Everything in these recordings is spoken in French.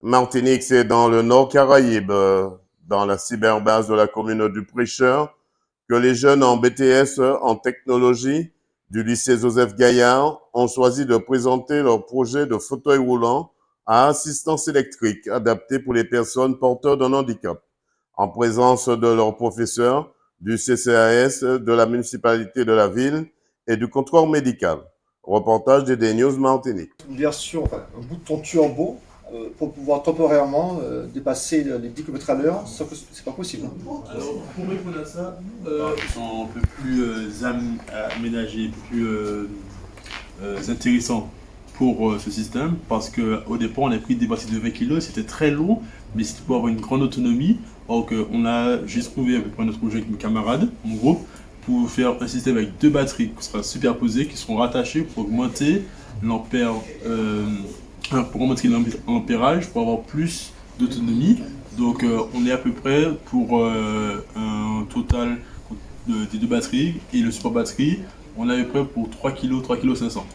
Martinique, c'est dans le Nord Caraïbe, dans la cyberbase de la commune du Prêcheur, que les jeunes en BTS en technologie du lycée Joseph Gaillard ont choisi de présenter leur projet de fauteuil roulant à assistance électrique adapté pour les personnes porteurs d'un handicap, en présence de leurs professeurs du CCAS, de la municipalité de la ville et du comptoir médical. Reportage de News Martinique. Une version, enfin, un bouton turbo pour pouvoir temporairement dépasser les 10 km/h, c'est pas possible. Alors, pour répondre à ça, ils sont un peu plus aménagés, plus intéressants pour ce système, parce qu'au départ, on a pris des batteries de 20 kg, c'était très lourd, mais c'était pour avoir une grande autonomie. Donc, j'ai trouvé avec notre projet avec mes camarades, mon groupe, pour faire un système avec deux batteries qui seront superposées, qui seront rattachées pour augmenter l'ampère, pour augmenter l'ampérage, pour avoir plus d'autonomie. Donc on est à peu près pour un total des deux batteries et le support batterie, on est à peu près pour 3 kg, 3 kg 500.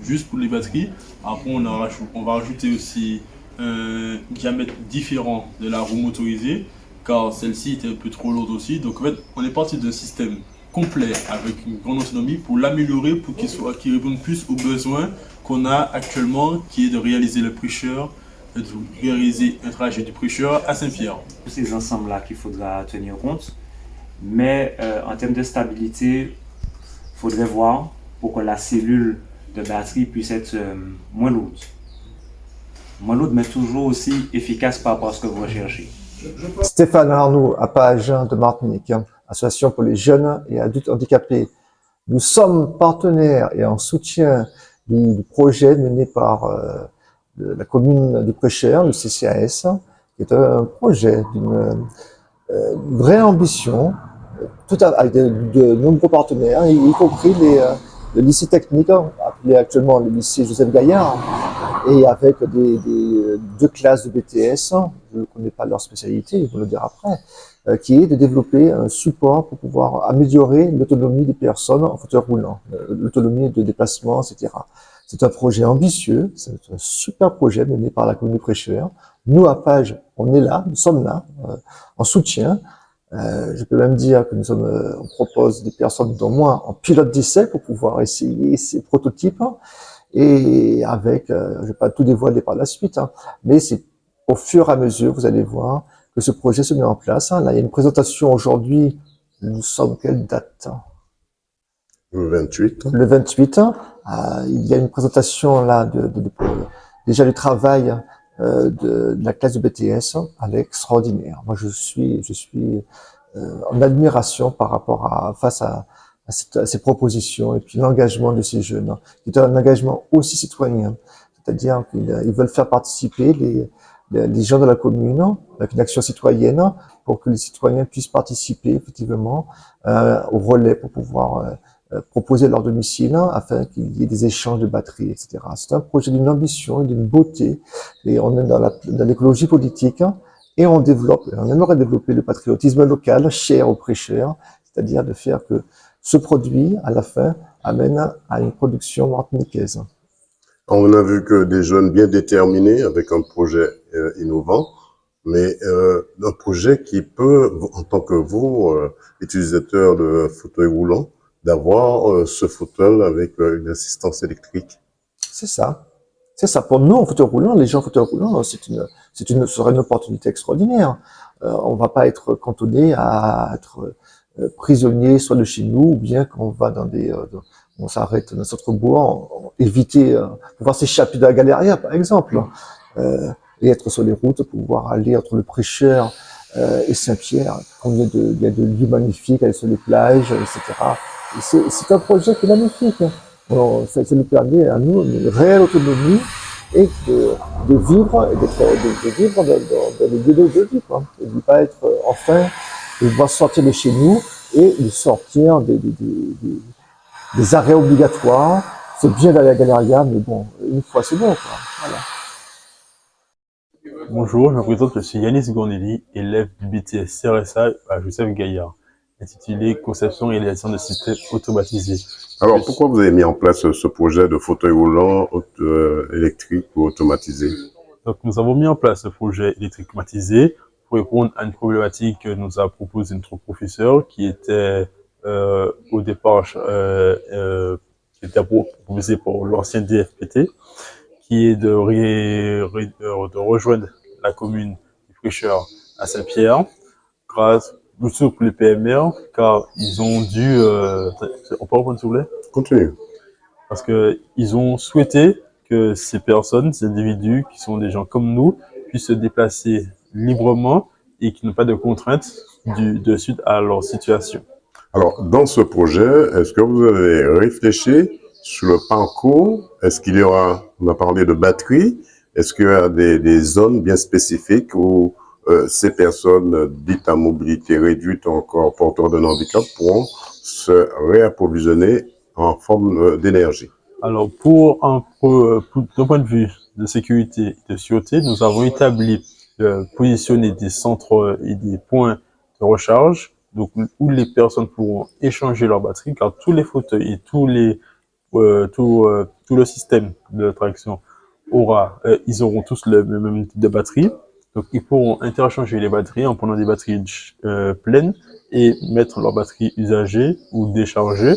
Juste pour les batteries. Après on va rajouter aussi un diamètre différent de la roue motorisée, car celle-ci était un peu trop lourde aussi. Donc en fait on est parti d'un système complet avec une grande autonomie pour l'améliorer, pour qu'il réponde plus aux besoins qu'on a actuellement, qui est de réaliser le prêcheur, de réaliser un trajet du prêcheur à Saint-Pierre. Tous ces ensembles-là qu'il faudra tenir compte, mais en termes de stabilité, il faudrait voir pour que la cellule de batterie puisse être moins lourde. Moins lourde, mais toujours aussi efficace par rapport à ce que vous recherchez. Stéphane Arnoux, APAGE de Martinique, association pour les jeunes et adultes handicapés. Nous sommes partenaires et en soutien du projet mené par la commune du Prêcheur, le CCAS, qui est un projet d'une vraie ambition, avec de nombreux partenaires, y compris le lycée technique, appelé actuellement le lycée Joseph Gaillard, et avec deux classes de BTS, je ne connais pas leur spécialité, ils vont le dire après, qui est de développer un support pour pouvoir améliorer l'autonomie des personnes en fauteuil roulant, l'autonomie de déplacement, etc. C'est un projet ambitieux, c'est un super projet mené par la commune du Prêcheur. Nous, à Page, on est là, nous sommes là, en soutien. Je peux même dire que on propose des personnes, dont moi, en pilote d'essai pour pouvoir essayer ces prototypes. Et avec, je ne vais pas tout dévoiler par la suite, mais c'est au fur et à mesure, vous allez voir, que ce projet se met en place. Là, il y a une présentation aujourd'hui, nous sommes quelle date? Le 28. Le 28. Il y a une présentation là déjà du travail de la classe de BTS, elle est extraordinaire. Moi, je suis en admiration par rapport face à ces propositions et puis l'engagement de ces jeunes, qui est un engagement aussi citoyen, c'est-à-dire qu'ils veulent faire participer les gens de la commune avec une action citoyenne pour que les citoyens puissent participer effectivement au relais pour pouvoir proposer leur domicile afin qu'il y ait des échanges de batteries, etc. C'est un projet d'une ambition et d'une beauté, et on est dans l'écologie politique, et on aimerait développer le patriotisme local, cher aux prêcheurs, c'est-à-dire de faire que ce produit, à la fin, amène à une production martiniquaise. On a vu que des jeunes bien déterminés avec un projet innovant, mais un projet qui peut, en tant que vous, utilisateurs de fauteuil roulant, d'avoir ce fauteuil avec une assistance électrique. C'est ça. C'est ça. Pour nous, en fauteuil roulant, les gens en fauteuil roulant, ce serait une opportunité extraordinaire. On va pas être cantonné à être prisonnier soit de chez nous, ou bien quand on va on s'arrête dans notre bois, éviter, pouvoir s'échapper de la Galéria, par exemple, et être sur les routes, pouvoir aller entre le Prêcheur et Saint-Pierre. Il y a de lieux magnifiques, aller sur les plages, etc. C'est un projet qui est magnifique. Alors, ça nous permet à nous une réelle autonomie et de vivre dans les lieux de vie, quoi. Et de ne pas être enfin, de pouvoir sortir de chez nous et de sortir des arrêts obligatoires. C'est bien d'aller à la Galeria, mais bon, une fois c'est bon, quoi. Voilà. Bonjour, je me présente, je suis Yanis Gournelli, élève du BTS CRSA à Joseph Gaillard, intitulé Conception et réalisation de systèmes automatisés. Alors, pourquoi vous avez mis en place ce projet de fauteuil roulant électrique ou automatisé? Donc, nous avons mis en place le projet électrique climatisé pour répondre à une problématique que nous a proposé notre professeur, qui était au départ qui était proposé pour l'ancien DFPT, qui est de rejoindre la commune du Prêcheur à Saint-Pierre, grâce surtout pour les PMR, car ils ont dû... on peut reprendre s'il vous plaît? Continue. Parce qu'ils ont souhaité que ces personnes, ces individus qui sont des gens comme nous, puissent se déplacer librement et qui n'ont pas de contraintes de suite à leur situation. Alors, dans ce projet, est-ce que vous avez réfléchi sur le parcours? Est-ce qu'il y aura, on a parlé de batterie, est-ce qu'il y a des zones bien spécifiques où ces personnes dites à mobilité réduite ou encore porteurs d'un handicap pourront se réapprovisionner en forme d'énergie? Alors, d'un point de vue de sécurité et de sûreté, nous avons établi, positionné des centres et des points de recharge, donc où les personnes pourront échanger leur batterie, car tous les fauteuils et tout le système de traction ils auront tous le même type de batterie. Donc, ils pourront interchanger les batteries en prenant des batteries pleines et mettre leurs batteries usagées ou déchargées.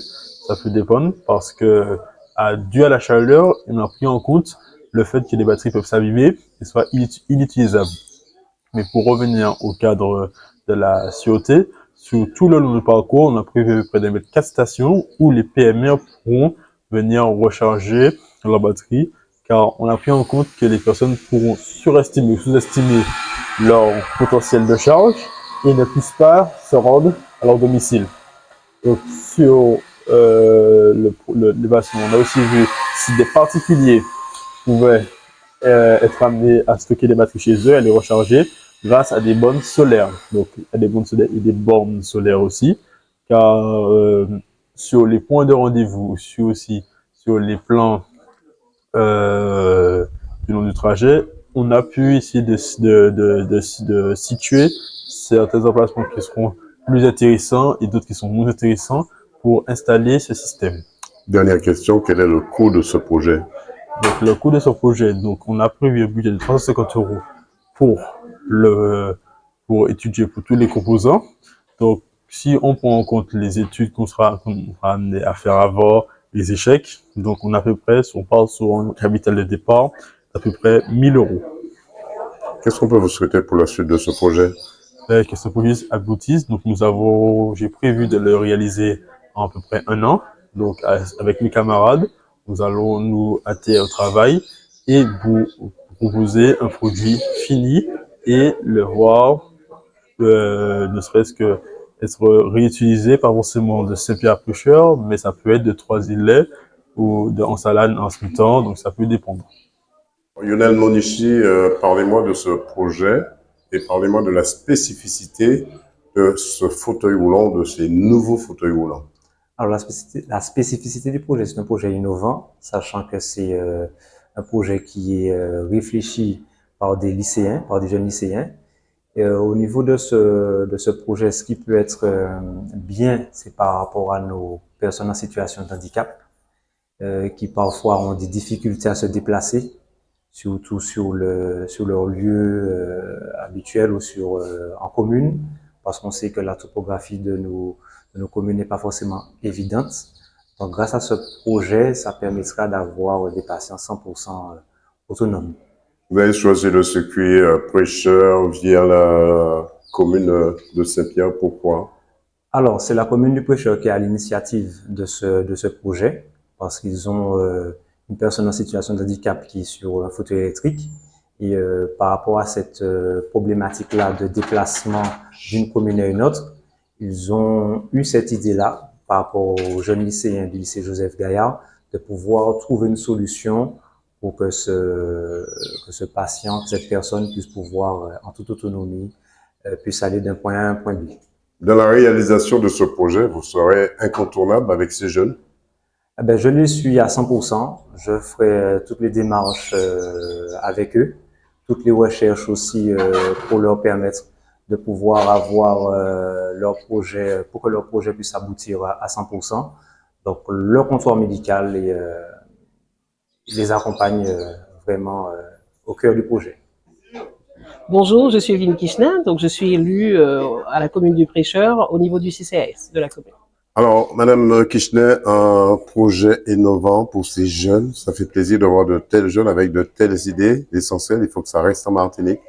Ça peut dépendre parce que, dû à la chaleur, on a pris en compte le fait que les batteries peuvent s'abîmer et soient inutilisables. Mais pour revenir au cadre de la sûreté, sur tout le long du parcours, on a prévu près de 4 stations où les PMR pourront venir recharger leur batterie, car on a pris en compte que les personnes pourront surestimer ou sous-estimer leur potentiel de charge et ne puissent pas se rendre à leur domicile. Donc, sur les bâtiments, on a aussi vu si des particuliers pouvaient être amenés à stocker des batteries chez eux, à les recharger grâce à des bornes solaires. Donc, à des bornes solaires et des bornes solaires aussi, car sur les points de rendez-vous, sur les plans du long du trajet, on a pu essayer de situer certains emplacements qui seront plus intéressants et d'autres qui sont moins intéressants pour installer ce système. Dernière question, quel est le coût de ce projet? Donc, le coût de ce projet, donc, on a prévu un budget de 350 € pour étudier pour tous les composants. Donc, si on prend en compte les études qu'on sera amené à faire avant, les échecs, donc on a à peu près, si on parle sur un capital de départ, à peu près 1000 €. Qu'est-ce qu'on peut vous souhaiter pour la suite de ce projet? Que ce projet aboutisse, donc j'ai prévu de le réaliser en à peu près 1 an. Donc, avec mes camarades, nous allons nous hâter au travail et vous proposer un produit fini et le voir, ne serait-ce que être réutilisé, pas forcément de Saint-Pierre-Prêcheur, mais ça peut être de Trois-Îlets ou en Salade en ce temps, donc ça peut dépendre. Lionel Monichi, parlez-moi de ce projet et parlez-moi de la spécificité de ce fauteuil roulant, de ces nouveaux fauteuils roulants. Alors, la spécificité du projet, c'est un projet innovant, sachant que c'est un projet qui est réfléchi par des lycéens, par des jeunes lycéens. Et, au niveau de ce projet, ce qui peut être bien, c'est par rapport à nos personnes en situation de handicap, qui parfois ont des difficultés à se déplacer, surtout sur leur lieu habituel ou en commune, parce qu'on sait que la topographie de nos communes n'est pas forcément évidente. Donc, grâce à ce projet, ça permettra d'avoir des patients 100% autonomes. Vous avez choisi le circuit Prêcheur via la commune de Saint-Pierre, pourquoi? Alors, c'est la commune du Prêcheur qui est à l'initiative de ce projet, parce qu'ils ont une personne en situation de handicap qui est sur un fauteuil électrique. Et par rapport à cette problématique-là de déplacement d'une commune à une autre, ils ont eu cette idée-là, par rapport aux jeunes lycéens du lycée Joseph Gaillard, de pouvoir trouver une solution pour que ce patient, que cette personne puisse pouvoir, en toute autonomie, puisse aller d'un point A à un point B. Dans la réalisation de ce projet, vous serez incontournable avec ces jeunes? Eh ben, je les suis à 100%. Je ferai toutes les démarches avec eux, toutes les recherches aussi pour leur permettre de pouvoir avoir leur projet, pour que leur projet puisse aboutir à 100%. Donc, leur comptoir médical les accompagne vraiment au cœur du projet. Bonjour, je suis Evelyne Kishnin, donc je suis élue à la commune du Prêcheur au niveau du CCAS de la commune. Alors, Madame Kishner, un projet innovant pour ces jeunes. Ça fait plaisir de voir de tels jeunes avec de telles idées. L'essentiel, il faut que ça reste en Martinique.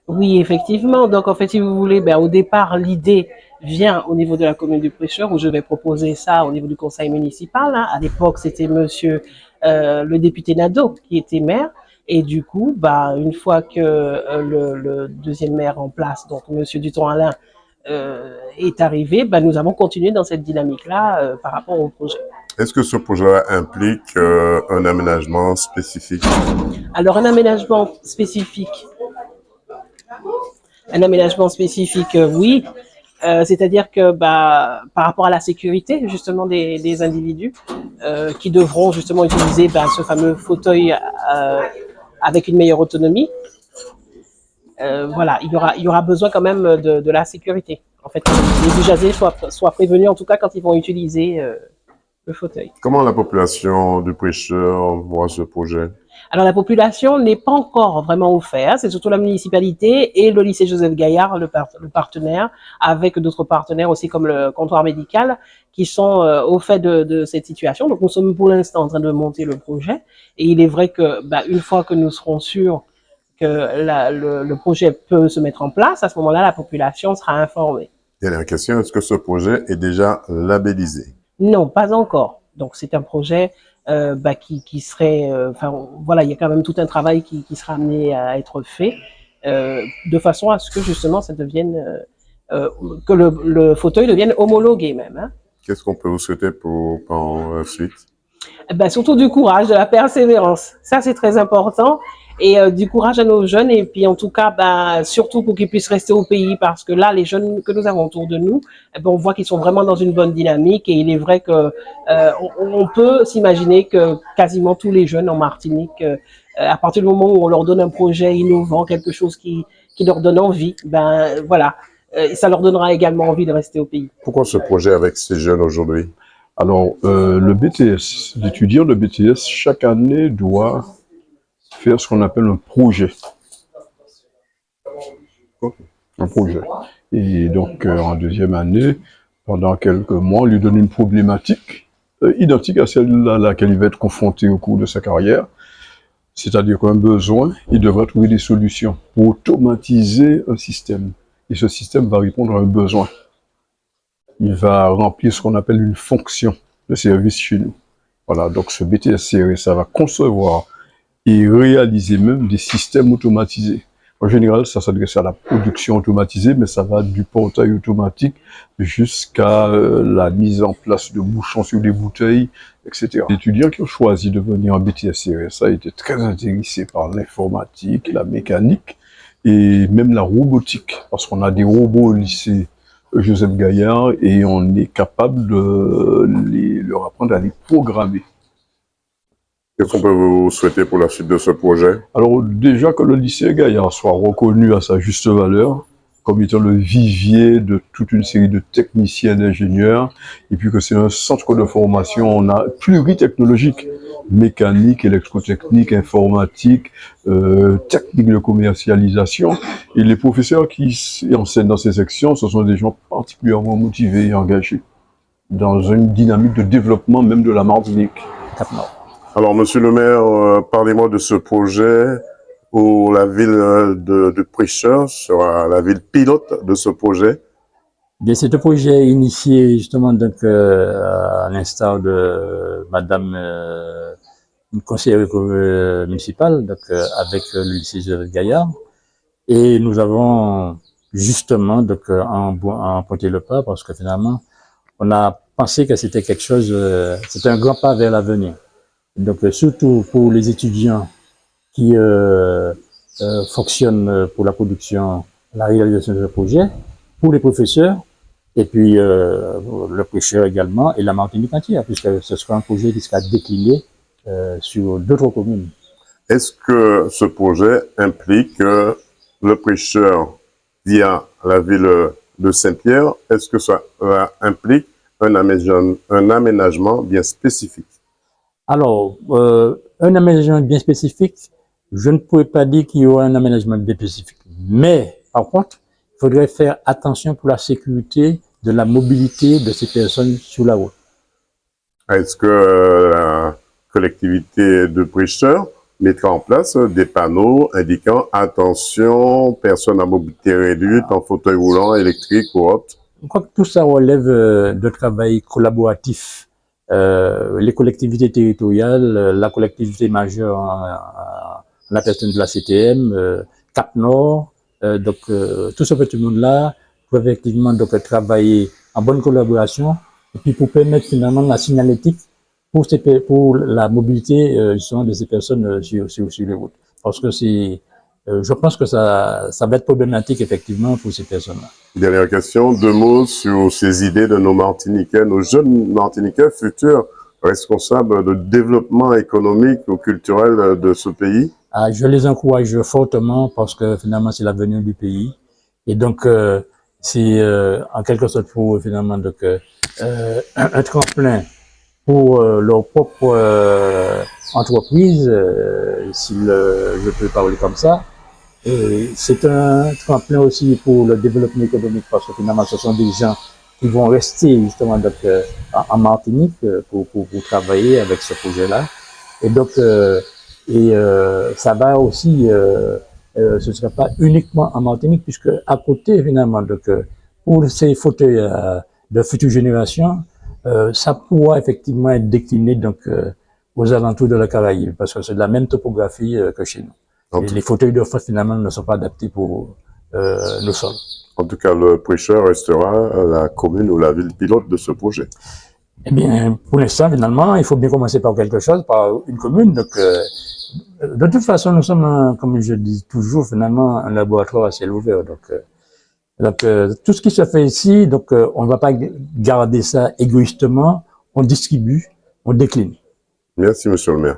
Oui, effectivement. Donc, en fait, si vous voulez, au départ, l'idée vient au niveau de la commune du Prêcheur, où je vais proposer ça au niveau du conseil municipal, hein. À l'époque, c'était monsieur le député Nadeau qui était maire. Et du coup, une fois que le deuxième maire en place, donc monsieur Duton-Alain, est arrivé, nous avons continué dans cette dynamique-là par rapport au projet. Est-ce que ce projet implique un aménagement spécifique? Alors, un aménagement spécifique, oui. C'est-à-dire que par rapport à la sécurité justement des individus qui devront justement utiliser ce fameux fauteuil avec une meilleure autonomie, voilà, il y aura besoin quand même de la sécurité. En fait, les usagers soient prévenus en tout cas quand ils vont utiliser le fauteuil. Comment la population du Prêcheur voit ce projet? Alors la population n'est pas encore vraiment au fait, hein. C'est surtout la municipalité et le lycée Joseph Gaillard, le partenaire, avec d'autres partenaires aussi comme le comptoir médical, qui sont au fait de cette situation. Donc nous sommes pour l'instant en train de monter le projet, et il est vrai que une fois que nous serons sûrs que le projet peut se mettre en place, à ce moment-là, la population sera informée. Dernière question, est-ce que ce projet est déjà labellisé? Non, pas encore. Donc c'est un projet qui serait, voilà, il y a quand même tout un travail qui sera amené à être fait de façon à ce que justement ça devienne, que le fauteuil devienne homologué même, hein. Qu'est-ce qu'on peut vous souhaiter pour la suite? Surtout du courage, de la persévérance. Ça, c'est très important. Et du courage à nos jeunes. Et puis, en tout cas, surtout pour qu'ils puissent rester au pays. Parce que là, les jeunes que nous avons autour de nous, on voit qu'ils sont vraiment dans une bonne dynamique. Et il est vrai que on peut s'imaginer que quasiment tous les jeunes en Martinique, à partir du moment où on leur donne un projet innovant, quelque chose qui leur donne envie, voilà, ça leur donnera également envie de rester au pays. Pourquoi ce projet avec ces jeunes aujourd'hui? Alors, le BTS, l'étudiant de BTS, chaque année doit faire ce qu'on appelle un projet. Un projet. Et donc, en deuxième année, pendant quelques mois, on lui donne une problématique identique à celle à laquelle il va être confronté au cours de sa carrière. C'est-à-dire qu'un besoin, il devra trouver des solutions pour automatiser un système. Et ce système va répondre à un besoin. Il va remplir ce qu'on appelle une fonction de service chez nous. Voilà, donc ce BTS CRS, ça va concevoir et réaliser même des systèmes automatisés. En général, ça s'adresse à la production automatisée, mais ça va du portail automatique jusqu'à la mise en place de bouchons sur des bouteilles, etc. Les étudiants qui ont choisi de venir en BTS CRS a été très intéressés par l'informatique, la mécanique et même la robotique, parce qu'on a des robots au lycée Joseph Gaillard et on est capable de leur apprendre à les programmer. Qu'est-ce qu'on peut vous souhaiter pour la suite de ce projet? Alors déjà que le lycée Gaillard soit reconnu à sa juste valeur, comme étant le vivier de toute une série de techniciens, d'ingénieurs, et puis que c'est un centre de formation pluritechnologique, mécanique, électrotechnique, informatique, technique de commercialisation. Et les professeurs qui enseignent dans ces sections, ce sont des gens particulièrement motivés et engagés dans une dynamique de développement même de la Martinique. Alors, monsieur le maire, parlez-moi de ce projet où la ville de Prêcheur sera la ville pilote de ce projet. Bien, c'est un projet initié justement donc à l'instar de Madame une conseillère municipale, donc avec le lycée Joseph Gaillard, et nous avons justement donc emprunté le pas parce que finalement on a pensé que c'était quelque chose, c'était un grand pas vers l'avenir. Donc surtout pour les étudiants qui fonctionnent pour la production, la réalisation de ce projet, pour les professeurs, et puis le Prêcheur également, et la Martinique entière, puisque ce sera un projet qui sera décliné sur d'autres communes. Est-ce que ce projet implique le Prêcheur via la ville de Saint-Pierre? Est-ce que ça implique un aménagement bien spécifique? Alors, un aménagement bien spécifique, je ne pourrais pas dire qu'il y aura un aménagement spécifique. Mais, par contre, il faudrait faire attention pour la sécurité de la mobilité de ces personnes sur la route. Est-ce que la collectivité de prêcheurs mettra en place des panneaux indiquant attention, personnes à mobilité réduite, en fauteuil roulant, électrique ou autre? Je crois que tout ça relève de travail collaboratif. Les collectivités territoriales, la collectivité majeure la personne de la CTM, Cap Nord, tout ce petit monde-là peut effectivement donc travailler en bonne collaboration et puis pour permettre finalement la signalétique pour la mobilité justement de ces personnes sur les routes. Parce que je pense que ça va être problématique effectivement pour ces personnes-là. Dernière question, 2 mots sur ces idées de nos Martiniquais, nos jeunes Martiniquais futurs responsables de développement économique ou culturel de ce pays. Je les encourage fortement parce que finalement c'est l'avenir du pays et donc c'est en quelque sorte pour finalement donc un tremplin pour leur propre entreprise, si je peux parler comme ça. C'est un tremplin aussi pour le développement économique parce que finalement ce sont des gens qui vont rester justement donc, en Martinique pour travailler avec ce projet-là. Et donc ça va aussi, ce ne sera pas uniquement en Martinique puisque à côté finalement donc pour ces fauteuils de futures générations, ça pourra effectivement être décliné donc aux alentours de la Caraïbe parce que c'est de la même topographie que chez nous. Et les fauteuils de face, finalement, ne sont pas adaptés pour le sol. En tout cas, le prêcheur restera la commune ou la ville pilote de ce projet. Eh bien, pour l'instant, finalement, il faut bien commencer par quelque chose, par une commune. Donc, de toute façon, nous sommes, comme je dis toujours, finalement, un laboratoire à ciel ouvert. Donc, tout ce qui se fait ici, donc, on ne va pas garder ça égoïstement. On distribue, on décline. Merci, monsieur le maire.